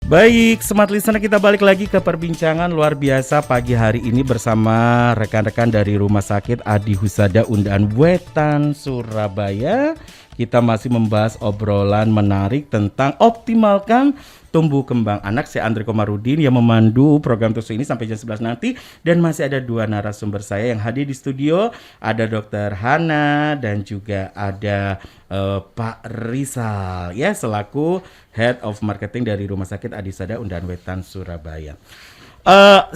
Baik, smart listener, kita balik lagi ke perbincangan luar biasa pagi hari ini bersama rekan-rekan dari Rumah Sakit Adi Husada Undaan Wetan, Surabaya. Kita masih membahas obrolan menarik tentang optimalkan tumbuh kembang anak. Saya Andre Komarudin yang memandu program TUSU ini sampai jam 11 nanti. Dan masih ada dua narasumber saya yang hadir di studio. Ada Dr. Hana dan juga ada Pak Rizal ya, selaku Head of Marketing dari Rumah Sakit Adi Husada Undaan Wetan, Surabaya.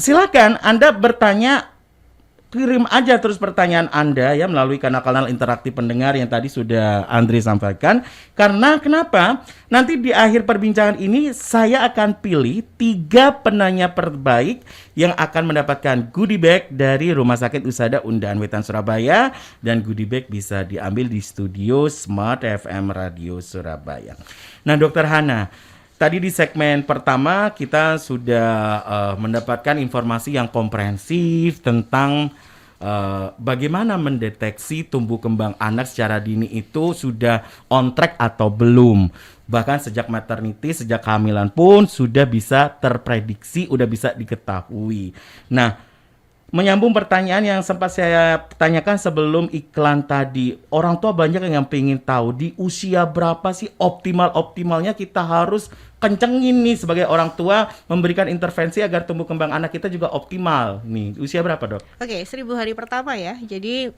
Silakan Anda bertanya, kirim aja terus pertanyaan Anda ya melalui kanal-kanal interaktif pendengar yang tadi sudah Andre sampaikan. Karena kenapa? Nanti di akhir perbincangan ini saya akan pilih 3 penanya terbaik yang akan mendapatkan goodie bag dari Rumah Sakit Husada Undaan Wetan, Surabaya. Dan goodie bag bisa diambil di studio Smart FM Radio Surabaya. Nah, Dokter Hana, tadi di segmen pertama kita sudah mendapatkan informasi yang komprehensif tentang bagaimana mendeteksi tumbuh kembang anak secara dini itu sudah on track atau belum. Bahkan sejak maternity, sejak kehamilan pun sudah bisa terprediksi, sudah bisa diketahui. Nah, menyambung pertanyaan yang sempat saya tanyakan sebelum iklan tadi, orang tua banyak yang pengen tahu di usia berapa sih optimalnya kita harus kencengin nih sebagai orang tua memberikan intervensi agar tumbuh kembang anak kita juga optimal nih. Usia berapa, Dok? Oke, 1000 hari pertama ya. Jadi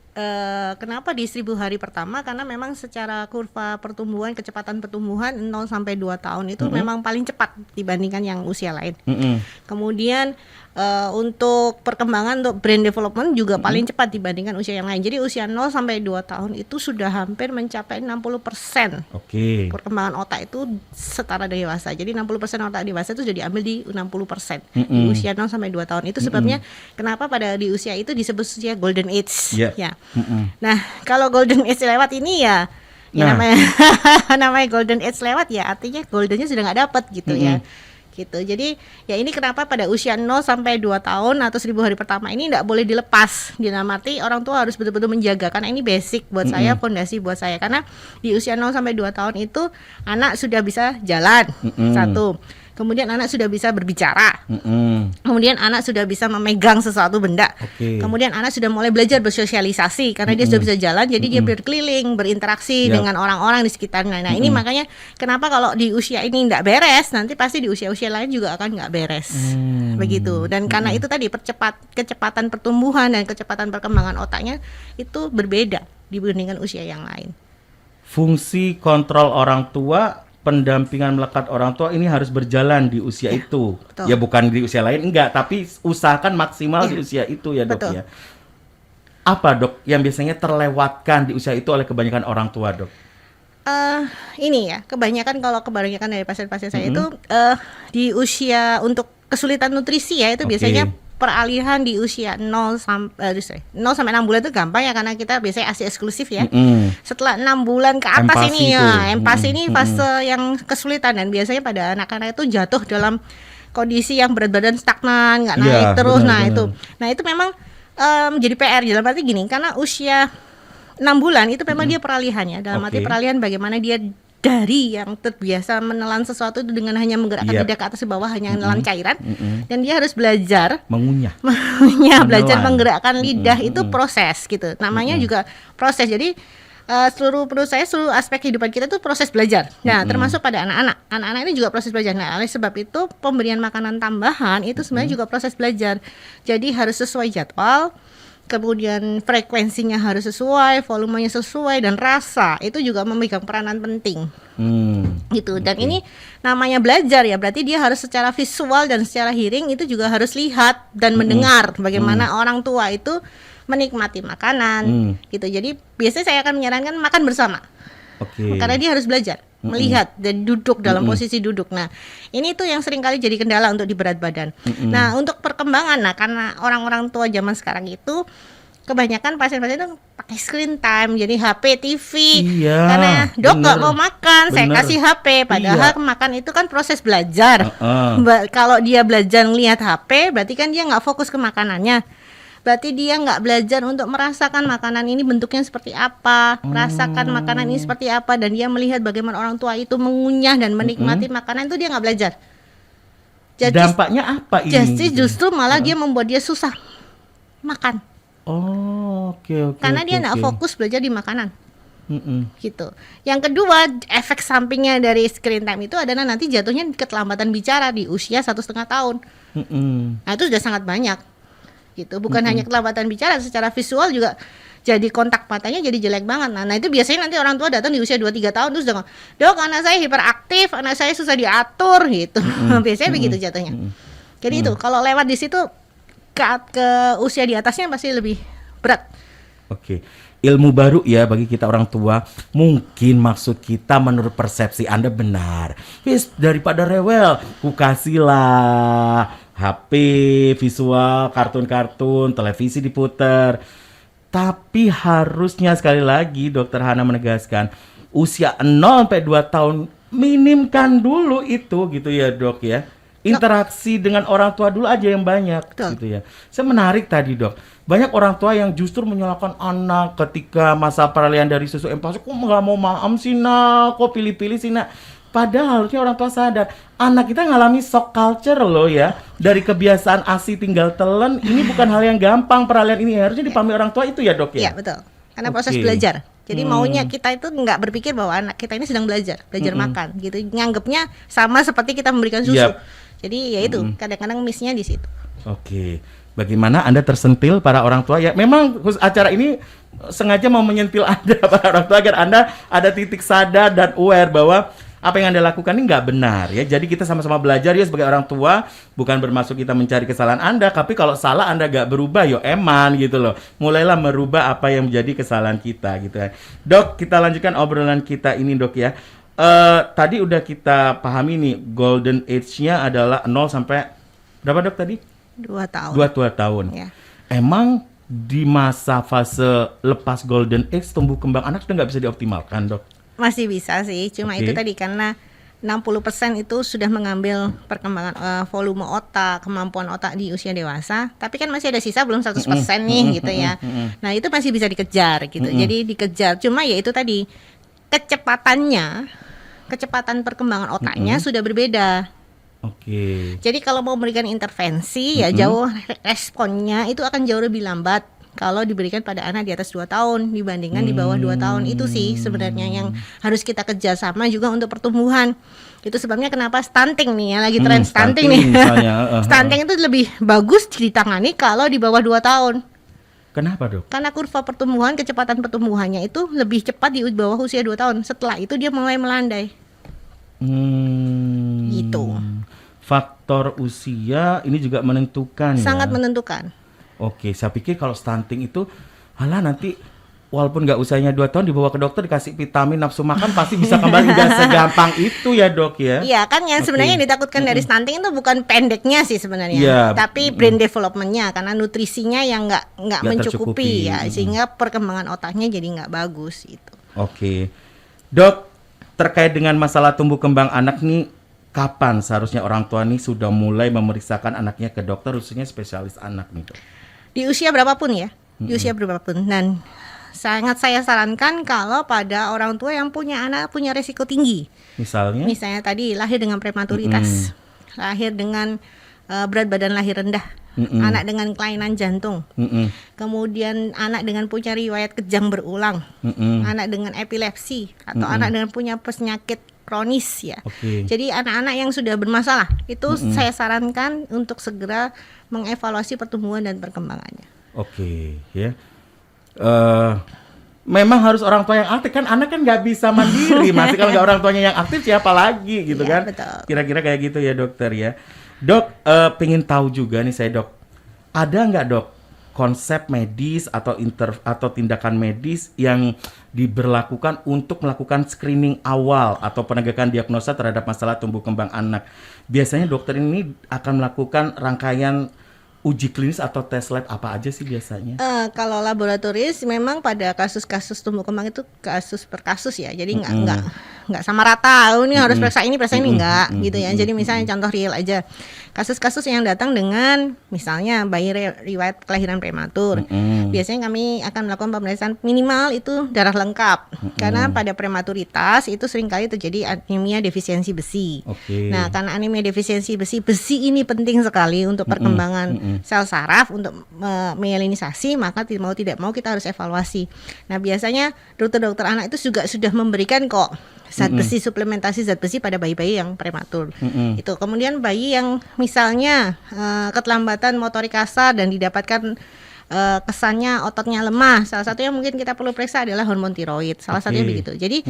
kenapa di 1000 hari pertama? Karena memang secara kurva pertumbuhan, kecepatan pertumbuhan 0 sampai 2 tahun itu memang paling cepat dibandingkan yang usia lain. Kemudian untuk perkembangan untuk brain development juga paling cepat dibandingkan usia yang lain. Jadi usia 0 sampai 2 tahun itu sudah hampir mencapai 60%. Oke. Perkembangan otak itu setara dewasa. Jadi 60% otak dewasa itu sudah diambil di 60% di usia 0 sampai 2 tahun. Itu sebabnya kenapa pada di usia itu disebut usia golden age. Ya. Nah, kalau golden age lewat ini ya namanya golden age lewat ya, artinya goldennya sudah nggak dapat gitu ya. Gitu. Jadi ya ini kenapa pada usia 0 sampai 2 tahun atau 1000 hari pertama ini tidak boleh dilepas. Dalam arti orang tua harus betul-betul menjaga, karena ini basic buat saya, fondasi buat saya. Karena di usia 0 sampai 2 tahun itu anak sudah bisa jalan, satu. Kemudian anak sudah bisa berbicara. Kemudian anak sudah bisa memegang sesuatu benda. Kemudian anak sudah mulai belajar bersosialisasi karena dia sudah bisa jalan, jadi dia berkeliling, berinteraksi dengan orang-orang di sekitarnya. Nah, ini makanya kenapa kalau di usia ini tidak beres, nanti pasti di usia-usia lain juga akan nggak beres. Begitu. Dan karena itu tadi kecepatan pertumbuhan dan kecepatan perkembangan otaknya itu berbeda dibandingkan usia yang lain. Fungsi kontrol orang tua, pendampingan melekat orang tua ini harus berjalan di usia itu. Betul. Ya bukan di usia lain, enggak, tapi usahakan maksimal di usia itu ya, Dok. Betul. Ya. Apa, Dok, yang biasanya terlewatkan di usia itu oleh kebanyakan orang tua, Dok? Ini ya, kebanyakan dari pasien-pasien saya itu di usia untuk kesulitan nutrisi ya, itu biasanya peralihan di usia 0 sampai 6 bulan itu gampang ya, karena kita biasanya ASI eksklusif ya. Setelah 6 bulan ke atas ini ya, empasi ini fase yang kesulitan, dan biasanya pada anak-anak itu jatuh dalam kondisi yang berat badan stagnan, nggak naik terus. Nah itu memang jadi PR. Dalam arti gini, karena usia 6 bulan itu memang dia peralihannya. Dalam arti peralihan bagaimana dia dari yang terbiasa menelan sesuatu itu dengan hanya menggerakkan lidah ke atas ke bawah, hanya menelan cairan, dan dia harus belajar mengunyah belajar menggerakkan lidah. Itu proses gitu, namanya juga proses. Jadi seluruh aspek kehidupan kita itu proses belajar. Nah, termasuk pada anak-anak ini juga proses belajar. Nah, oleh sebab itu pemberian makanan tambahan itu sebenarnya juga proses belajar. Jadi harus sesuai jadwal, kemudian frekuensinya harus sesuai, volumenya sesuai, dan rasa itu juga memegang peranan penting. Gitu. Dan ini namanya belajar ya, berarti dia harus secara visual dan secara hearing itu juga harus lihat dan mendengar bagaimana orang tua itu menikmati makanan. Gitu. Jadi biasanya saya akan menyarankan makan bersama. Karena dia harus belajar melihat dan duduk dalam posisi duduk. Nah, ini tuh yang sering kali jadi kendala untuk di berat badan. Nah, untuk perkembangan, karena orang-orang tua zaman sekarang itu kebanyakan pasien-pasien itu pakai screen time, jadi HP, TV. Karena dok nggak mau makan, saya kasih HP. Padahal makan itu kan proses belajar. Kalau dia belajar ngelihat HP, berarti kan dia nggak fokus ke makanannya. Berarti dia nggak belajar untuk merasakan makanan ini bentuknya seperti apa, merasakan makanan ini seperti apa, dan dia melihat bagaimana orang tua itu mengunyah dan menikmati makanan, itu dia nggak belajar. Jadi dampaknya apa ini? jadi gitu? justru malah dia membuat dia susah makan. Oh, oke. Karena dia nggak fokus belajar di makanan. Gitu. Yang kedua, efek sampingnya dari screen time itu adalah nanti jatuhnya keterlambatan bicara di usia 1,5 tahun. Nah itu sudah sangat banyak. Gitu. Bukan hanya keterlambatan bicara, secara visual juga jadi kontak matanya jadi jelek banget. Nah itu biasanya nanti orang tua datang di usia 2-3 tahun terus udah, dok anak saya hiperaktif, anak saya susah diatur gitu. Biasanya begitu jatuhnya. Jadi itu kalau lewat di situ ke usia di atasnya pasti lebih berat. Oke. Ilmu baru ya bagi kita orang tua. Mungkin maksud kita menurut persepsi Anda benar. Daripada rewel, ku kasihlah HP, visual, kartun-kartun, televisi diputer. Tapi harusnya sekali lagi Dokter Hana menegaskan usia 0 sampai 2 tahun minimkan dulu itu gitu ya Dok ya. Interaksi dengan orang tua dulu aja yang banyak. Betul. Gitu ya. Saya menarik tadi Dok. Banyak orang tua yang justru menyalahkan anak ketika masa peralihan dari susu empasi. Kok nggak mau maam sih nak? Kok pilih-pilih sih nak? Padahal harusnya orang tua sadar anak kita ngalami shock culture loh ya. Dari kebiasaan ASI tinggal telan. Ini bukan hal yang gampang peralihan ini. Harusnya dipahami orang tua itu ya Dok ya? Iya betul. Karena proses belajar. Jadi maunya kita itu nggak berpikir bahwa anak kita ini sedang belajar makan gitu. Nganggapnya sama seperti kita memberikan susu. Yap. Jadi ya itu kadang-kadang miss-nya di situ. Oke. Bagaimana Anda tersentil para orang tua ya? Memang acara ini sengaja mau menyentil Anda para orang tua agar Anda ada titik sadar dan aware bahwa apa yang Anda lakukan ini nggak benar ya. Jadi kita sama-sama belajar ya sebagai orang tua, bukan bermaksud kita mencari kesalahan Anda, tapi kalau salah Anda nggak berubah, yo eman gitu loh. Mulailah merubah apa yang menjadi kesalahan kita gitu ya. Dok, kita lanjutkan obrolan kita ini Dok ya. Tadi udah kita pahami nih golden age-nya adalah 0 sampai berapa Dok tadi? 2 tahun. 2 tahun. Ya. Emang di masa fase lepas golden age tumbuh kembang anak sudah nggak bisa dioptimalkan Dok? Masih bisa sih, cuma Oke. itu tadi karena 60% itu sudah mengambil perkembangan volume otak, kemampuan otak di usia dewasa, tapi kan masih ada sisa belum 100% nih gitu ya. Nah, itu masih bisa dikejar gitu. Jadi dikejar, cuma ya itu tadi kecepatan perkembangan otaknya sudah berbeda. Oke. Jadi kalau mau memberikan intervensi ya jauh responnya itu akan jauh lebih lambat kalau diberikan pada anak di atas 2 tahun dibandingkan di bawah 2 tahun. Itu sih sebenarnya yang harus kita kejar sama juga untuk pertumbuhan. Itu sebabnya kenapa stunting nih ya, lagi tren stunting nih. Misalnya, Stunting itu lebih bagus ditangani kalau di bawah 2 tahun. Kenapa Dok? Karena kurva pertumbuhan, kecepatan pertumbuhannya itu lebih cepat di bawah usia 2 tahun. Setelah itu dia mulai melandai. Gitu. Faktor usia ini juga menentukan Sangat ya? menentukan. Oke, saya pikir kalau stunting itu halah nanti walaupun nggak usianya 2 tahun dibawa ke dokter dikasih vitamin nafsu makan pasti bisa kembali. Nggak segampang itu ya Dok ya? Iya kan yang sebenarnya yang ditakutkan dari stunting itu bukan pendeknya sih sebenarnya, Iya. tapi brain developmentnya karena nutrisinya yang nggak Nggak mencukupi tercukupi. ya, sehingga perkembangan otaknya jadi nggak bagus itu. Oke. Dok, terkait dengan masalah tumbuh kembang anak nih, kapan seharusnya orang tua nih sudah mulai memeriksakan anaknya ke dokter, khususnya spesialis anak nih Dok? Di usia berapapun ya, di usia berapapun. Dan sangat saya sarankan kalau pada orang tua yang punya anak punya resiko tinggi. Misalnya tadi lahir dengan prematuritas, lahir dengan berat badan lahir rendah, anak dengan kelainan jantung, kemudian anak dengan punya riwayat kejang berulang, anak dengan epilepsi, atau anak dengan punya penyakit kronis ya. Oke. Jadi anak-anak yang sudah bermasalah itu saya sarankan untuk segera mengevaluasi pertumbuhan dan perkembangannya. Oke, ya. Memang harus orang tua yang aktif kan, anak kan nggak bisa mandiri, masih kalau nggak orang tuanya yang aktif siapa lagi gitu Iya, kan? betul. Kira-kira kayak gitu ya dokter ya. Dok, pengen tahu juga nih saya Dok, ada nggak Dok konsep medis atau tindakan medis yang diberlakukan untuk melakukan screening awal atau penegakan diagnosa terhadap masalah tumbuh kembang anak? Biasanya dokter ini akan melakukan rangkaian uji klinis atau tes lab apa aja sih biasanya? Kalau laboratoris memang pada kasus-kasus tumbuh kembang itu kasus per kasus ya, jadi nggak sama rata. Oh, ini harus periksa ini enggak gitu ya. Jadi misalnya contoh real aja, kasus-kasus yang datang dengan misalnya bayi riwayat kelahiran prematur, biasanya kami akan melakukan pemeriksaan minimal itu darah lengkap, karena pada prematuritas itu seringkali terjadi anemia defisiensi besi. Nah, karena anemia defisiensi besi ini penting sekali untuk perkembangan sel saraf untuk myelinisasi, maka mau tidak mau kita harus evaluasi. Nah, biasanya dokter anak itu juga sudah memberikan kok zat besi, suplementasi zat besi pada bayi-bayi yang prematur. Itu kemudian bayi yang misalnya keterlambatan motorik kasar dan didapatkan kesannya ototnya lemah, salah satunya mungkin kita perlu periksa adalah hormon tiroid, salah satunya begitu. Jadi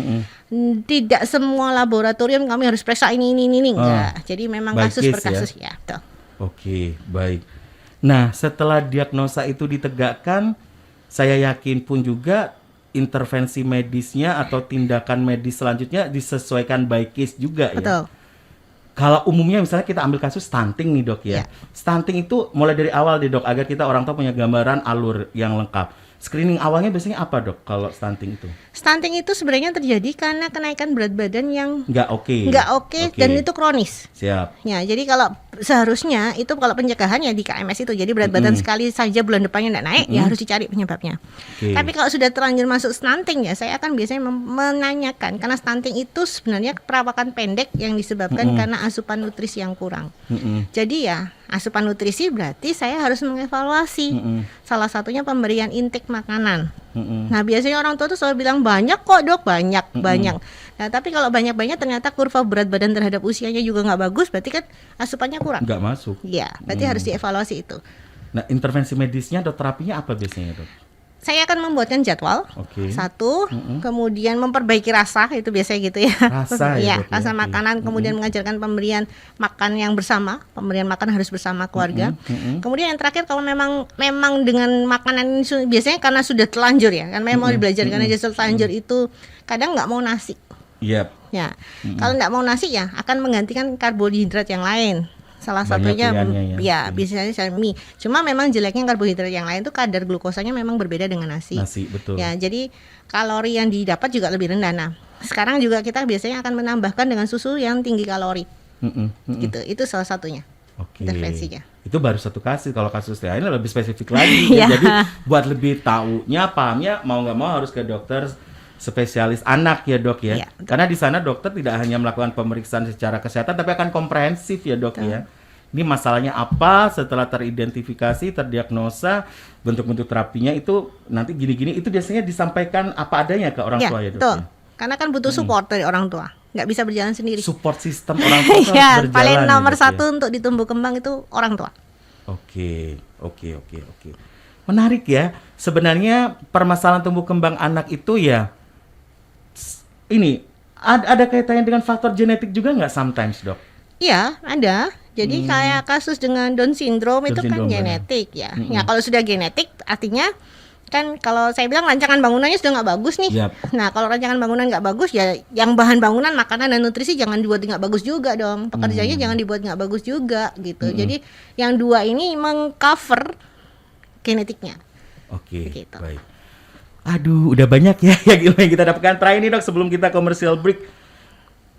tidak semua laboratorium kami harus periksa ini enggak. Jadi memang kasus per kasus ya. Oke, baik. Nah, setelah diagnosa itu ditegakkan, saya yakin pun juga intervensi medisnya atau tindakan medis selanjutnya disesuaikan by case juga ya. Betul. Kalau umumnya misalnya kita ambil kasus stunting nih dok ya. Stunting itu mulai dari awal deh dok, agar kita orang tua punya gambaran alur yang lengkap. Screening awalnya biasanya apa dok kalau stunting itu? Stunting itu sebenarnya terjadi karena kenaikan berat badan yang nggak oke dan itu kronis. Siap. Ya, jadi kalau seharusnya itu kalau pencegahannya di KMS itu, jadi berat badan sekali saja bulan depannya nggak naik, ya harus dicari penyebabnya. Tapi kalau sudah terlanjur masuk stunting ya, saya akan biasanya menanyakan, karena stunting itu sebenarnya perawakan pendek yang disebabkan karena asupan nutrisi yang kurang. Jadi ya asupan nutrisi berarti saya harus mengevaluasi. Salah satunya pemberian intake makanan. Nah, biasanya orang tua tuh selalu bilang banyak kok dok, banyak. Nah, tapi kalau banyak ternyata kurva berat badan terhadap usianya juga nggak bagus, berarti kan asupannya kurang. Nggak masuk. Iya, berarti harus dievaluasi itu. Nah, intervensi medisnya atau terapinya apa biasanya dok? Saya akan membuatkan jadwal, satu, kemudian memperbaiki rasa, itu biasanya gitu ya. Rasa ya, rasa makanan, kemudian mengajarkan pemberian makan yang bersama, pemberian makan harus bersama keluarga. Kemudian yang terakhir, kalau memang dengan makanan ini biasanya karena sudah telanjur ya, kan memang mau dibelajarkan aja telanjur itu kadang nggak mau nasi. Ya, kalau nggak mau nasi ya akan menggantikan karbohidrat yang lain. Salah satunya biasanya mie. Cuma memang jeleknya karbohidrat yang lain tuh kadar glukosanya memang berbeda dengan nasi. Betul. Ya, jadi kalori yang didapat juga lebih rendah. Nah, sekarang juga kita biasanya akan menambahkan dengan susu yang tinggi kalori. Gitu. Itu salah satunya. Intervensinya. Itu baru satu kasus. Kalau kasus lain lebih spesifik lagi. Jadi buat lebih tahunya, pahamnya, mau nggak mau harus ke dokter spesialis anak ya dok ya. Karena di sana dokter tidak hanya melakukan pemeriksaan secara kesehatan, tapi akan komprehensif ya dok ya. Ini masalahnya apa, setelah teridentifikasi, terdiagnosa, bentuk-bentuk terapinya itu nanti gini-gini, itu biasanya disampaikan apa adanya ke orang tua ya dok. Karena kan butuh support dari orang tua, nggak bisa berjalan sendiri. Support sistem orang tua harus berjalan. Paling nomor satu untuk di tumbuh kembang itu orang tua. Oke. Menarik ya. Sebenarnya permasalahan tumbuh kembang anak itu ya, ini ada kaitannya dengan faktor genetik juga nggak sometimes dok? Iya, ada. Jadi kayak kasus dengan Down syndrome itu kan genetik ya. Ya kalau sudah genetik artinya kan kalau saya bilang rancangan bangunannya sudah nggak bagus nih. Nah, kalau rancangan bangunan nggak bagus ya, yang bahan bangunan, makanan dan nutrisi jangan dibuat nggak bagus juga dong. Pekerjaannya jangan dibuat nggak bagus juga gitu. Jadi yang dua ini mengcover genetiknya. Gitu. Baik. Aduh, udah banyak ya yang kita dapatkan. Terakhir nih dok, sebelum kita commercial break,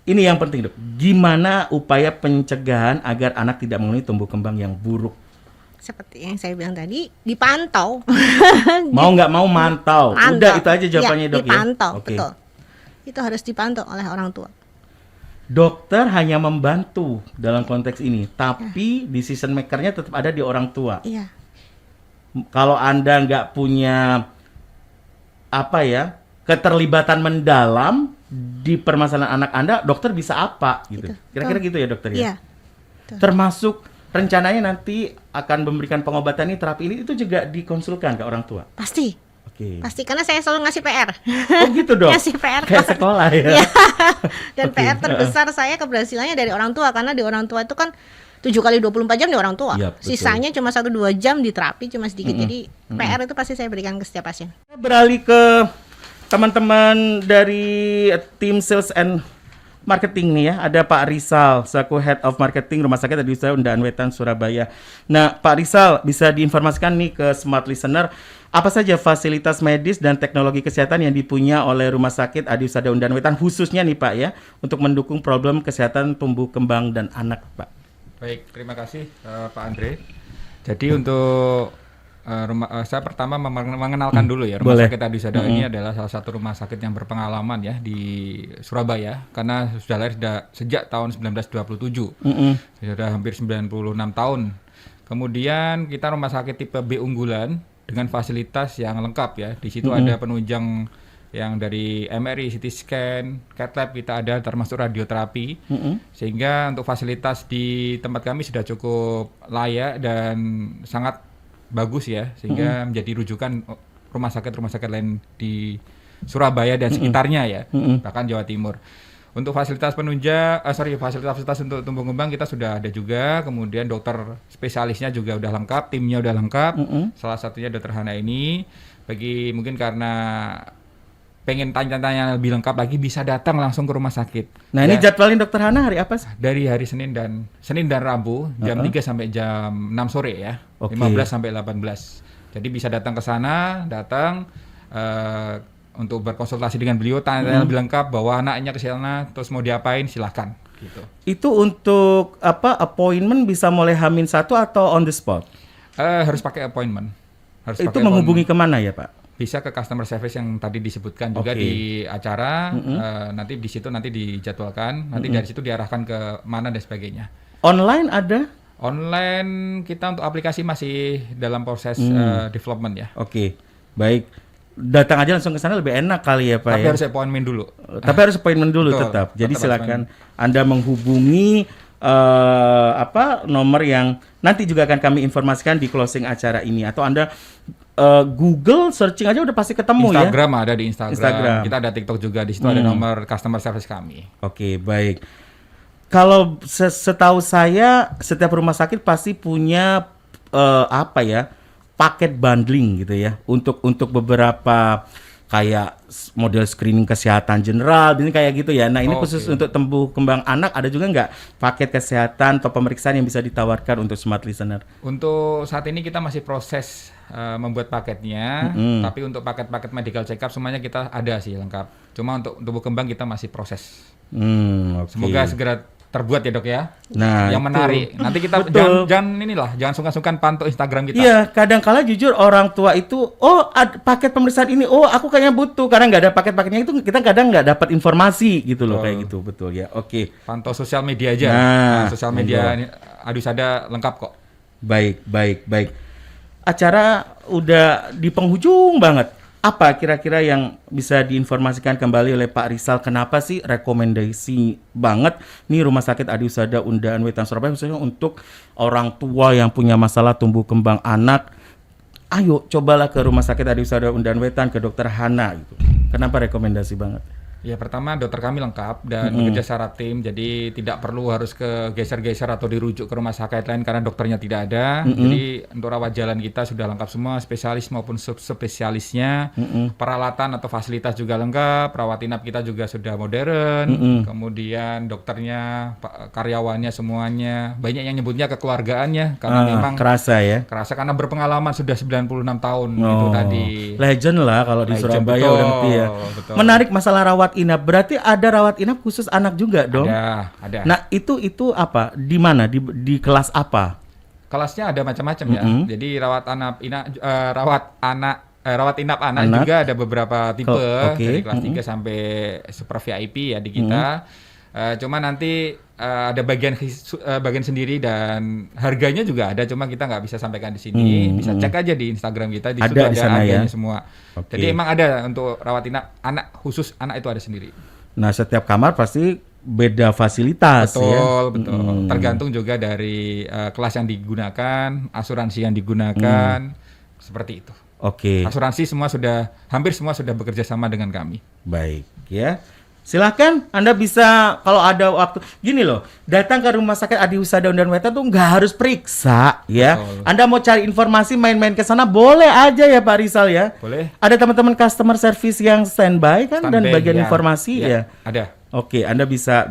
ini yang penting dok, gimana upaya pencegahan agar anak tidak mengalami tumbuh kembang yang buruk? Seperti yang saya bilang tadi, dipantau. Mau nggak mau mantau. Udah itu aja jawabannya dok. Dipantau, betul. Itu harus dipantau oleh orang tua. Dokter hanya membantu dalam konteks ini, tapi decision maker-nya tetap ada di orang tua. Kalau Anda nggak punya keterlibatan mendalam di permasalahan anak Anda, dokter bisa apa gitu. Kira-kira gitu ya dokter ya. Termasuk rencananya nanti akan memberikan pengobatan ini, terapi ini itu juga dikonsulkan ke orang tua. Pasti. Pasti, karena saya selalu ngasih PR. Oh gitu dok. Ngasih PR kayak sekolah ya. Dan PR terbesar saya keberhasilannya dari orang tua, karena di orang tua itu kan 7 kali 24 jam di orang tua. Sisanya cuma 1-2 jam di terapi, cuma sedikit. Jadi PR itu pasti saya berikan ke setiap pasien. Kita beralih ke teman-teman dari tim sales and marketing nih ya. Ada Pak Rizal, selaku Head of Marketing Rumah Sakit Adi Husada Undaan Wetan Surabaya. Nah, Pak Rizal bisa diinformasikan nih ke smart listener apa saja fasilitas medis dan teknologi kesehatan yang dipunya oleh Rumah Sakit Adi Husada Undaan Wetan khususnya nih Pak ya untuk mendukung problem kesehatan tumbuh kembang dan anak, Pak. Baik, terima kasih Pak Andre. Jadi untuk saya pertama mengenalkan dulu ya, Rumah Sakit Adi Husada ini adalah salah satu rumah sakit yang berpengalaman ya di Surabaya karena sudah lahir sejak tahun 1927. Sudah hampir 96 tahun. Kemudian kita rumah sakit tipe B unggulan dengan fasilitas yang lengkap ya. Di situ ada penunjang yang dari MRI, CT scan, CAT lab kita ada termasuk radioterapi. Sehingga untuk fasilitas di tempat kami sudah cukup layak dan sangat bagus ya, sehingga menjadi rujukan rumah sakit lain di Surabaya dan sekitarnya ya, bahkan Jawa Timur. Untuk fasilitas fasilitas untuk tumbuh kembang kita sudah ada juga, kemudian dokter spesialisnya juga udah lengkap, timnya udah lengkap. Salah satunya Dokter Hana ini, bagi mungkin karena pengen tanya-tanya lebih lengkap lagi bisa datang langsung ke rumah sakit. Nah, ini jadwalin Dokter Hana hari apa? Dari hari Senin dan Rabu jam 3 sampai jam 6 sore ya. 15 sampai 18. Jadi bisa datang ke sana, untuk berkonsultasi dengan beliau, tanya-tanya lebih lengkap bahwa anaknya ke sana terus mau diapain silahkan gitu. Itu untuk appointment bisa mulai H-1 atau on the spot? Harus pakai appointment. Itu menghubungi kemana ya, Pak? Bisa ke customer service yang tadi disebutkan juga di acara, nanti di situ nanti dijadwalkan, nanti dari situ diarahkan ke mana dan sebagainya. Online ada? Online kita untuk aplikasi masih dalam proses development ya. Oke, baik. Datang aja langsung ke sana lebih enak kali ya Pak. Tapi ya? harus appointment dulu. Tapi harus appointment dulu. Betul, tetap. Jadi silakan Anda menghubungi nomor yang nanti juga akan kami informasikan di closing acara ini, atau Anda Google searching aja udah pasti ketemu. Instagram ya. Ada di Instagram. Kita ada TikTok juga, di situ ada nomor customer service kami. Oke, baik. Kalau setahu saya setiap rumah sakit pasti punya paket bundling gitu ya untuk beberapa kayak model screening kesehatan general, ini kayak gitu ya. Nah ini khusus untuk tumbuh kembang anak, ada juga nggak paket kesehatan atau pemeriksaan yang bisa ditawarkan untuk smart listener? Untuk saat ini kita masih proses membuat paketnya, tapi untuk paket-paket medical check up semuanya kita ada sih lengkap. Cuma untuk tumbuh kembang kita masih proses. Semoga segera terbuat ya dok ya. Nah, yang menarik. Nanti kita jangan sungkan-sungkan pantau Instagram kita. Iya, kadang-kala jujur orang tua itu, paket pemeriksaan ini, aku kayaknya butuh, karena nggak ada paket-paketnya itu kita kadang nggak dapat informasi gitu loh, kayak gitu, betul ya. Oke. Pantau sosial media aja. Sosial media Adi Husada lengkap kok. Baik. Acara udah di penghujung banget. Apa kira-kira yang bisa diinformasikan kembali oleh Pak Rizal? Kenapa sih rekomendasi banget nih Rumah Sakit Adi Husada Undaan Wetan Surabaya khususnya untuk orang tua yang punya masalah tumbuh kembang anak? Ayo cobalah ke Rumah Sakit Adi Husada Undaan Wetan, ke Dokter Hana gitu. Kenapa rekomendasi banget? Ya pertama dokter kami lengkap dan bekerja secara tim, jadi tidak perlu harus ke geser-geser atau dirujuk ke rumah sakit lain karena dokternya tidak ada. Jadi untuk rawat jalan kita sudah lengkap semua, spesialis maupun subspesialisnya, peralatan atau fasilitas juga lengkap, rawat inap kita juga sudah modern, kemudian dokternya, karyawannya semuanya, banyak yang nyebutnya kekeluargaannya karena memang kerasa karena berpengalaman sudah 96 tahun itu tadi. Legend lah kalau di Surabaya udah ngerti ya. Betul. Menarik masalah rawat inap, berarti ada rawat inap khusus anak juga dong? Ada. Nah itu apa? Di mana? Di kelas apa? Kelasnya ada macam-macam ya. Jadi rawat inap anak juga ada beberapa tipe dari kelas 3 sampai super VIP ya di kita. Cuma nanti ada bagian sendiri dan harganya juga ada, cuma kita nggak bisa sampaikan di sini. Bisa cek aja di Instagram kita, di situ ada harganya semua. Jadi emang ada untuk rawat inap anak, khusus anak itu ada sendiri. Nah setiap kamar pasti beda fasilitas. Betul. Tergantung juga dari kelas yang digunakan, asuransi yang digunakan, seperti itu. Asuransi hampir semua sudah bekerja sama dengan kami. Baik ya. Silahkan Anda bisa, kalau ada waktu gini loh, datang ke Rumah Sakit Adi Husada Undaan Wetan tuh nggak harus periksa ya. Betul. Anda mau cari informasi, main-main ke sana boleh aja ya Pak Rizal ya. Boleh. Ada teman-teman customer service yang standby kan, dan bagian informasi ya. Ada. Oke, Anda bisa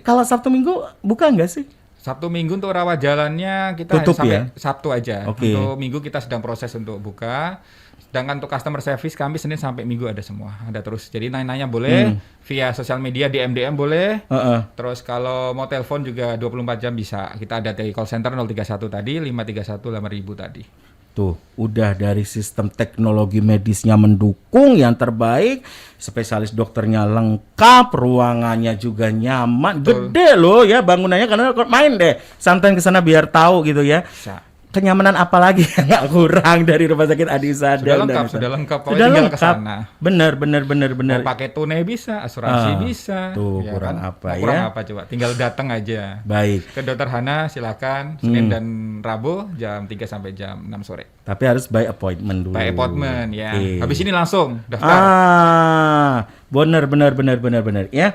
kalau Sabtu Minggu buka nggak sih? Sabtu Minggu untuk rawat jalannya kita Tutup sampai ya? Sabtu aja. Oke. Untuk Minggu kita sedang proses untuk buka. Sedangkan untuk customer service kami Senin sampai Minggu ada semua, ada terus. Jadi nanya-nanya boleh, via sosial media DM boleh. Terus kalau mau telepon juga 24 jam bisa. Kita ada dari call center 031 tadi, 531 8000 tadi. Tuh, udah dari sistem teknologi medisnya mendukung yang terbaik, spesialis dokternya lengkap, ruangannya juga nyaman, gede loh ya bangunannya, karena main deh, santai ke sana biar tahu gitu ya. Bisa. Kenyamanan apa lagi yang nggak kurang dari Rumah Sakit Adi Husada? Sudah lengkap. Pokoknya tinggal ke sana. Bener. Mau pakai tunai bisa, asuransi bisa. Tuh, ya kurang kan? apa Kurang ya? apa coba? Tinggal datang aja. Baik. Ke Dokter Hana silakan Senin dan Rabu jam 3 sampai jam 6 sore. Tapi harus by appointment dulu. By appointment ya. Oke. Habis ini langsung daftar. Bener ya.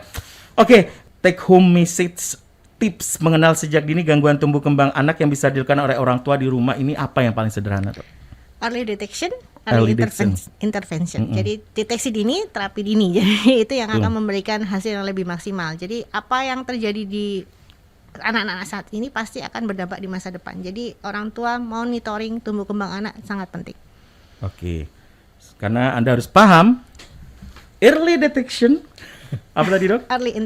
Oke, take home message, tips mengenal sejak dini gangguan tumbuh kembang anak yang bisa dilakukan oleh orang tua di rumah ini apa yang paling sederhana, Dok? Early detection, Early intervention. Jadi deteksi dini, terapi dini. Jadi itu yang akan memberikan hasil yang lebih maksimal. Jadi apa yang terjadi di anak-anak saat ini pasti akan berdampak di masa depan. Jadi orang tua monitoring tumbuh kembang anak sangat penting. Oke. Karena Anda harus paham early detection. Apa tadi, Dok? Early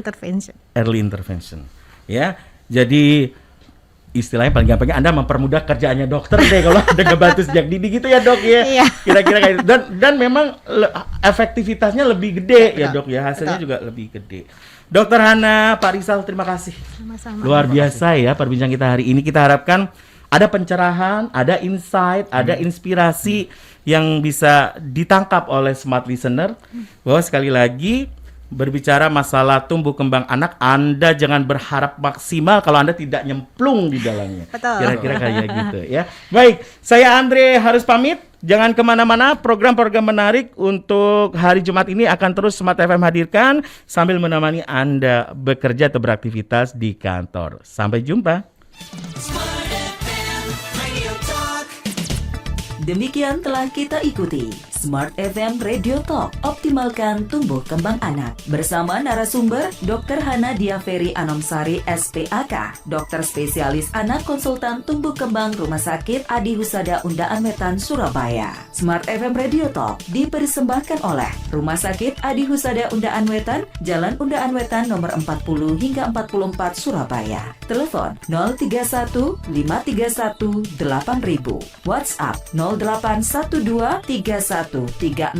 intervention. Ya. Jadi istilahnya paling gampangnya Anda mempermudah kerjaannya dokter deh kalau Anda ngebantu sejak dini gitu ya, Dok ya. Iya. Kira-kira kayak gitu. Dan memang efektivitasnya lebih gede ya, Dok ya. Hasilnya Betul. juga lebih gede. Dokter Hana, Pak Rizal, terima kasih. Sama-sama. Luar biasa ya perbincangan kita hari ini. Kita harapkan ada pencerahan, ada insight, ada inspirasi yang bisa ditangkap oleh smart listener. Bahwa sekali lagi berbicara masalah tumbuh kembang anak, Anda jangan berharap maksimal kalau Anda tidak nyemplung di dalamnya. Betul. Kira-kira kayak gitu ya. Baik, saya Andre harus pamit. Jangan kemana-mana, program-program menarik untuk hari Jumat ini akan terus Smart FM hadirkan sambil menemani Anda bekerja atau beraktivitas di kantor. Sampai jumpa. Demikian telah kita ikuti Smart FM Radio Talk, optimalkan tumbuh kembang anak. Bersama narasumber Dr. Hana Diaferi Anomsari SPAK, dokter spesialis anak konsultan tumbuh kembang Rumah Sakit Adi Husada Undaan Wetan, Surabaya. Smart FM Radio Talk dipersembahkan oleh Rumah Sakit Adi Husada Undaan Wetan, Jalan Undaan Wetan nomor 40 hingga 44 Surabaya. Telepon 031 531 8000. WhatsApp 081231 30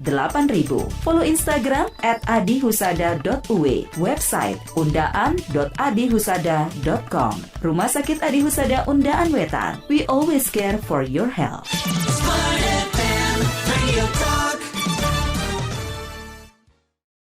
8000. Follow Instagram @adihusada.uw. Website undaan.adihusada.com. Rumah Sakit Adi Husada Undaan Wetan. We always care for your health. Smart FM Radio Talk.